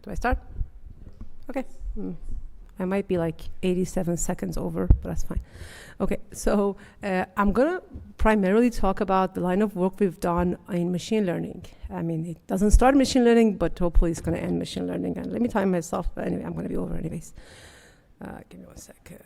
Do I start? Okay. I might be like 87 seconds over, but that's fine. Okay, so I'm going to primarily talk about the line of work we've done in machine learning. I mean, it doesn't start machine learning, but hopefully it's going to end machine learning. And let me time myself, but anyway, I'm going to be over anyways. Give me 1 second.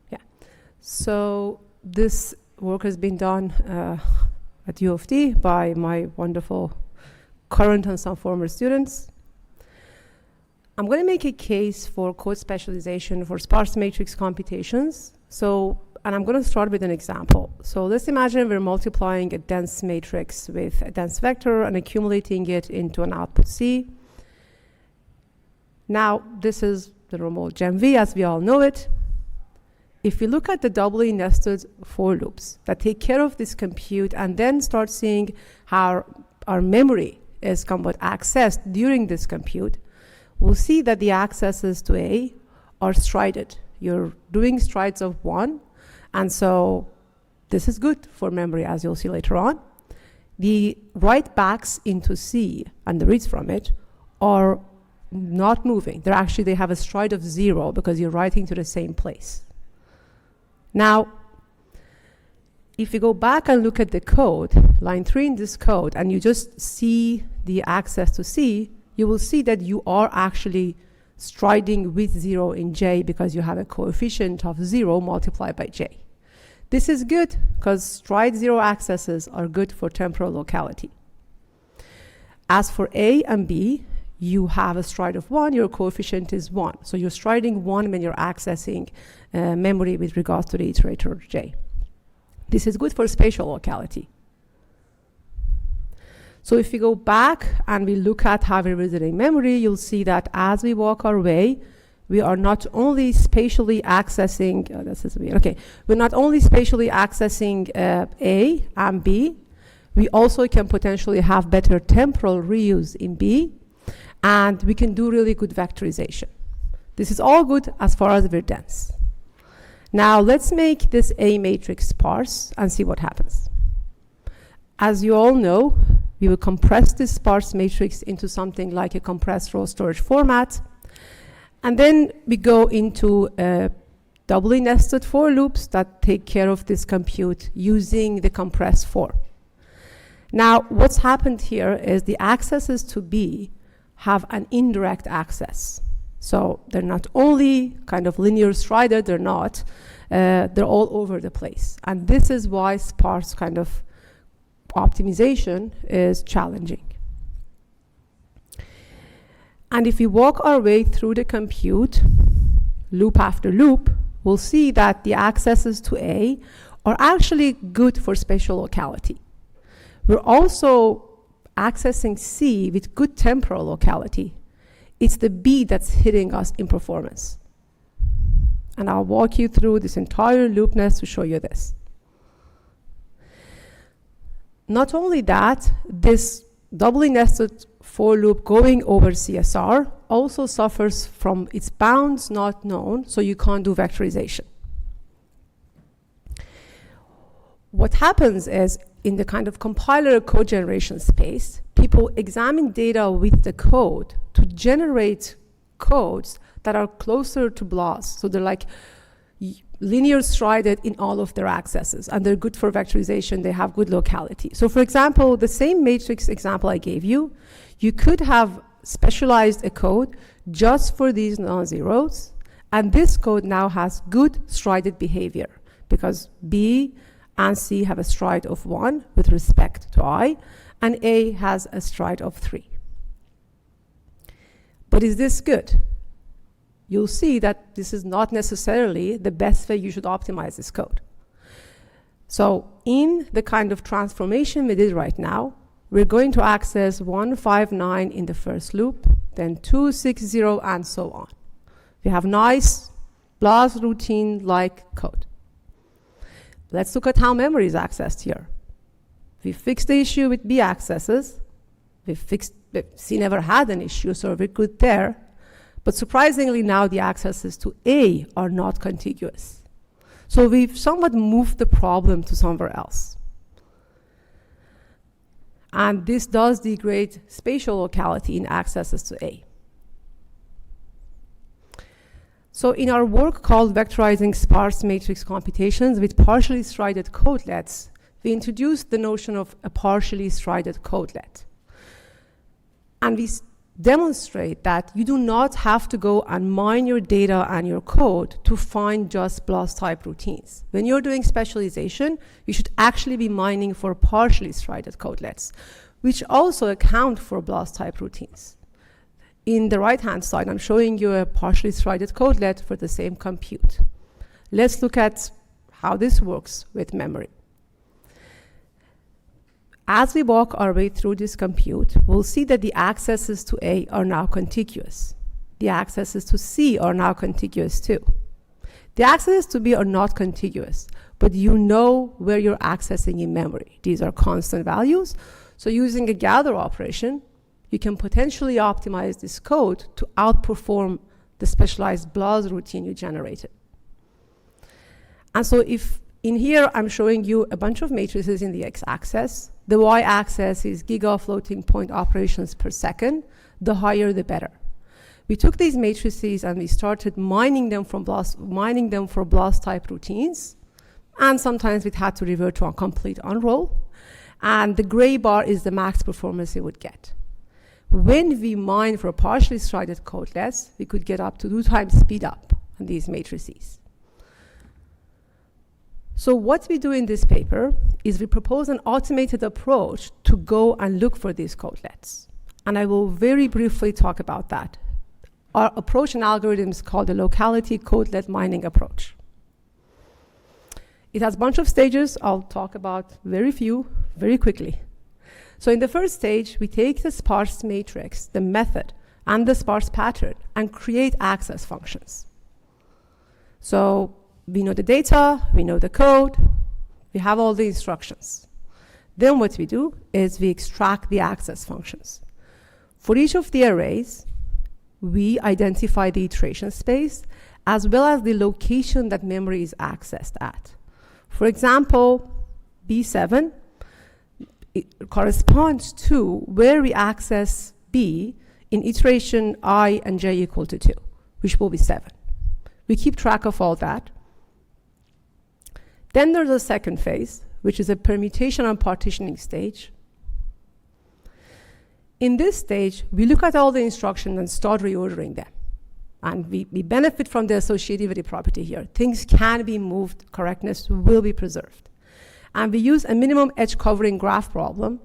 Yeah, so this work has been done at U of T by my wonderful current and some former students. I'm going to make a case for code specialization for sparse matrix computations. And I'm going to start with an example. So let's imagine we're multiplying a dense matrix with a dense vector and accumulating it into an output C. Now, this is the normal GenV as we all know it. If we look at the doubly nested for loops that take care of this compute and then start seeing how our memory is somewhat accessed during this compute, we'll see that the accesses to A are strided. You're doing strides of 1, and so this is good for memory, as you'll see later on. The write backs into C and the reads from it are not moving. They have a stride of 0 because you're writing to the same place. Now, if you go back and look at the code, line 3 in this code, and you just see the access to C, you will see that you are actually striding with 0 in J because you have a coefficient of 0 multiplied by J. This is good because stride 0 accesses are good for temporal locality. As for A and B, you have a stride of 1, your coefficient is 1. So you're striding 1 when you're accessing memory with regards to the iterator J. This is good for spatial locality. So if we go back and we look at how we're visiting memory, you'll see that as we walk our way, we are not only spatially accessing, we're not only spatially accessing A and B, we also can potentially have better temporal reuse in B, and we can do really good vectorization. This is all good as far as we're dense. Now let's make this A matrix sparse and see what happens. As you all know, we will compress this sparse matrix into something like a compressed row storage format. And then we go into doubly nested for loops that take care of this compute using the compressed form. Now, what's happened here is the accesses to B have an indirect access. So they're not only kind of linear strided, they're not. They're all over the place. And this is why sparse kind of optimization is challenging. And if we walk our way through the compute, loop after loop, we'll see that the accesses to A are actually good for spatial locality. We're also accessing C with good temporal locality. It's the B that's hitting us in performance. And I'll walk you through this entire loop nest to show you this. Not only that, this doubly nested for loop going over CSR also suffers from its bounds not known, so you can't do vectorization. What happens is, in the kind of compiler code generation space, people examine data with the code to generate codes that are closer to BLAS. So they're like linear strided in all of their accesses, and they're good for vectorization. They have good locality. So for example, the same matrix example I gave you, you could have specialized a code just for these non-zeros, and this code now has good strided behavior because B and C have a stride of 1 with respect to I, and A has a stride of 3. But is this good? You'll see that this is not necessarily the best way you should optimize this code. So in the kind of transformation we did right now, we're going to access 159 in the first loop, then 260, and so on. We have nice BLAS routine-like code. Let's look at how memory is accessed here. We fixed the issue with B accesses. C never had an issue, so we're good there. But surprisingly now the accesses to A are not contiguous. So we've somewhat moved the problem to somewhere else. And this does degrade spatial locality in accesses to A. So in our work called Vectorizing Sparse Matrix Computations with Partially Strided Codelets, we introduced the notion of a partially strided codelet. And we demonstrate that you do not have to go and mine your data and your code to find just BLAS type routines. When you're doing specialization, you should actually be mining for partially strided codelets, which also account for BLAS type routines. In the right-hand side, I'm showing you a partially strided codelet for the same compute. Let's look at how this works with memory. As we walk our way through this compute, we'll see that the accesses to A are now contiguous. The accesses to C are now contiguous too. The accesses to B are not contiguous, but you know where you're accessing in memory. These are constant values. So using a gather operation, you can potentially optimize this code to outperform the specialized BLAS routine you generated. And so if in here, I'm showing you a bunch of matrices in the x-axis. The y-axis is gigafloating point operations per second. The higher, the better. We took these matrices and we started mining them for BLAS type routines. And sometimes we had to revert to a complete unroll. And the gray bar is the max performance you would get. When we mine for partially strided codelets, we could get up to 2 times speed up on these matrices. So what we do in this paper is we propose an automated approach to go and look for these codelets. And I will very briefly talk about that. Our approach and algorithm is called the locality codelet mining approach. It has a bunch of stages. I'll talk about very few, very quickly. So in the first stage, we take the sparse matrix, the method, and the sparse pattern, and create access functions. So we know the data, we know the code, we have all the instructions. Then what we do is we extract the access functions. For each of the arrays, we identify the iteration space as well as the location that memory is accessed at. For example, B7, it corresponds to where we access B in iteration I and j equal to 2, which will be 7. We keep track of all that. Then there's a second phase, which is a permutation and partitioning stage. In this stage, we look at all the instructions and start reordering them. And we benefit from the associativity property here. Things can be moved, correctness will be preserved. And we use a minimum edge covering graph problem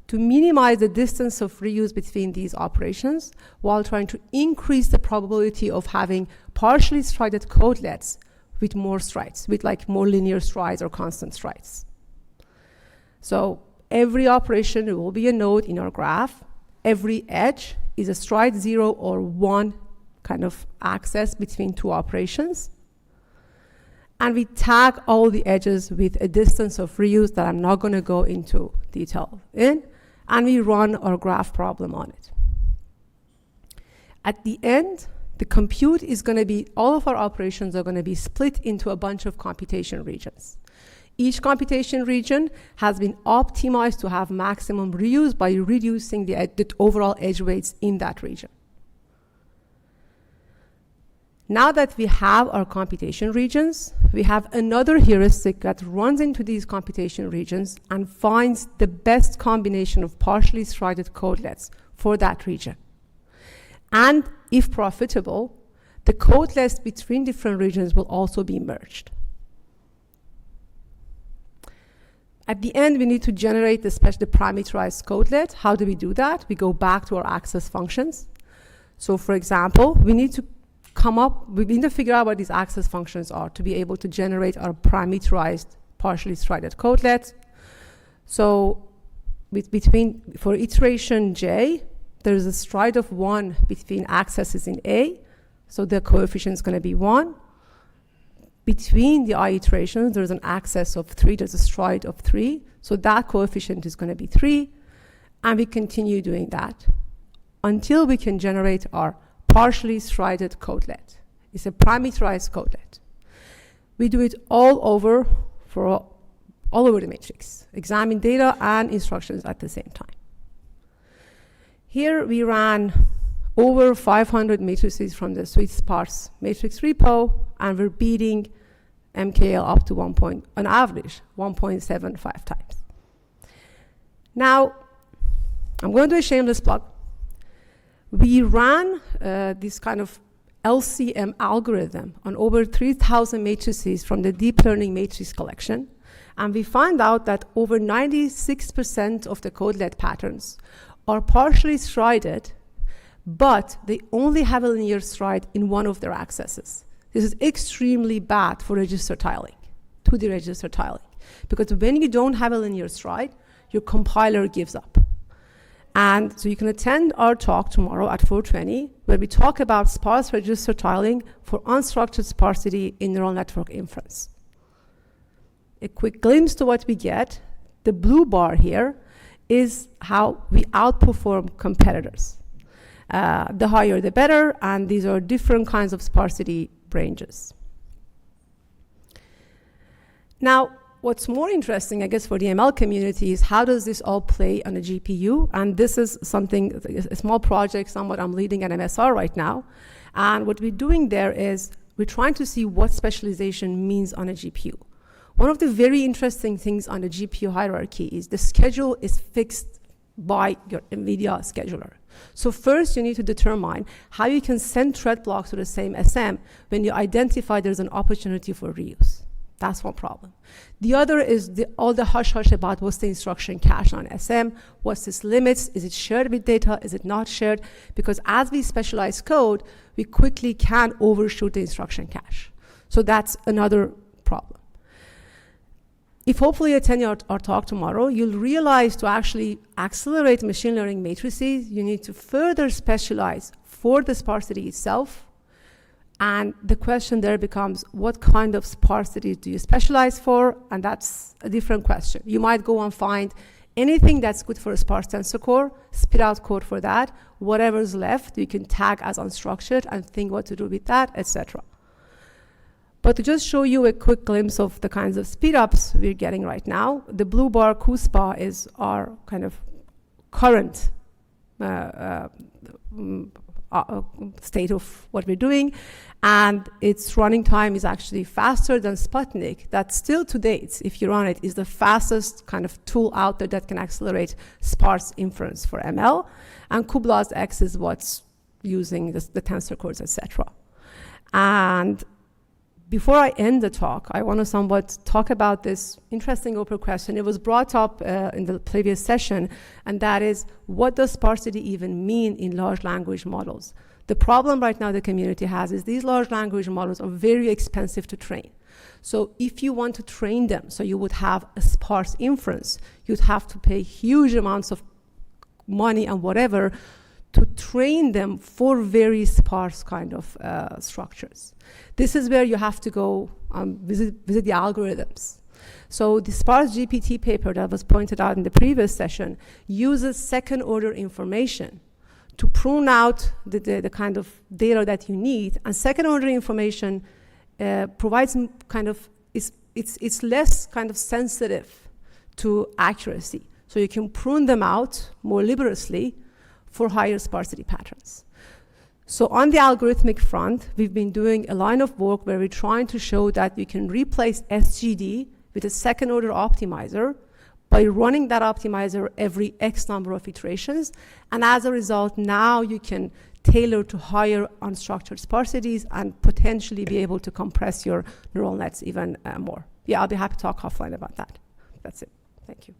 to minimize the distance of reuse between these operations while trying to increase the probability of having partially strided codelets with more strides, with like more linear strides or constant strides. So every operation will be a node in our graph. Every edge is a stride 0 or 1 kind of access between 2 operations. And we tag all the edges with a distance of reuse that I'm not going to go into detail in. And we run our graph problem on it. At the end, the compute is going to be, all of our operations are going to be split into a bunch of computation regions. Each computation region has been optimized to have maximum reuse by reducing the overall edge weights in that region. Now that we have our computation regions, we have another heuristic that runs into these computation regions and finds the best combination of partially strided codelets for that region. And if profitable, the codelets between different regions will also be merged. At the end, we need to generate the parameterized codelet. How do we do that? We go back to our access functions. So for example, we need to figure out what these access functions are to be able to generate our parameterized partially strided codelet. So for iteration j, there's a stride of 1 between accesses in A, so the coefficient is going to be 1. Between the I iterations, there's an access of 3, there's a stride of 3, so that coefficient is going to be 3, and we continue doing that until we can generate our partially strided codelet. It's a parameterized codelet. We do it all over the matrix, examine data and instructions at the same time. Here we ran over 500 matrices from the Sparse matrix repo, and we're beating MKL up to on average 1.75 times. Now, I'm going to do a shameless plug. We ran this kind of LCM algorithm on over 3,000 matrices from the deep learning matrix collection, and we found out that over 96% of the codelet patterns are partially strided, but they only have a linear stride in one of their accesses. This is extremely bad for register tiling, 2D register tiling, because when you don't have a linear stride, your compiler gives up. And so you can attend our talk tomorrow at 4:20, where we talk about sparse register tiling for unstructured sparsity in neural network inference. A quick glimpse to what we get. The blue bar here is how we outperform competitors. The higher the better, and these are different kinds of sparsity ranges. Now, what's more interesting, I guess, for the ML community is how does this all play on a GPU? And this is something, a small project, somewhat I'm leading at MSR right now. And what we're doing there is we're trying to see what specialization means on a GPU. One of the very interesting things on the GPU hierarchy is the schedule is fixed by your NVIDIA scheduler. So first you need to determine how you can send thread blocks to the same SM when you identify there's an opportunity for reuse. That's one problem. The other is all the hush-hush about what's the instruction cache on SM, what's its limits, is it shared with data, is it not shared? Because as we specialize code, we quickly can overshoot the instruction cache. So that's another problem. If hopefully you attend our talk tomorrow, you'll realize to actually accelerate machine learning matrices, you need to further specialize for the sparsity itself. And the question there becomes, what kind of sparsity do you specialize for? And that's a different question. You might go and find anything that's good for a sparse tensor core, spit out code for that. Whatever's left, you can tag as unstructured and think what to do with that, etc. But to just show you a quick glimpse of the kinds of speedups we're getting right now, the blue bar CUSPA is our kind of current state of what we're doing, and its running time is actually faster than Sputnik. That still to date, if you run it, is the fastest kind of tool out there that can accelerate sparse inference for ML, and cuBLAS X is what's using the tensor cores, etc. And before I end the talk, I want to somewhat talk about this interesting open question. It was brought up in the previous session, and that is, what does sparsity even mean in large language models? The problem right now the community has is these large language models are very expensive to train. So if you want to train them, so you would have a sparse inference, you'd have to pay huge amounts of money and whatever to train them for very sparse kind of structures. This is where you have to go visit the algorithms. So the sparse GPT paper that was pointed out in the previous session uses second order information to prune out the kind of data that you need, and second order information provides kind of, it's less kind of sensitive to accuracy. So you can prune them out more liberously for higher sparsity patterns. So on the algorithmic front, we've been doing a line of work where we're trying to show that you can replace SGD with a second order optimizer by running that optimizer every X number of iterations. And as a result, now you can tailor to higher unstructured sparsities and potentially be able to compress your neural nets even more. Yeah, I'll be happy to talk offline about that. That's it. Thank you.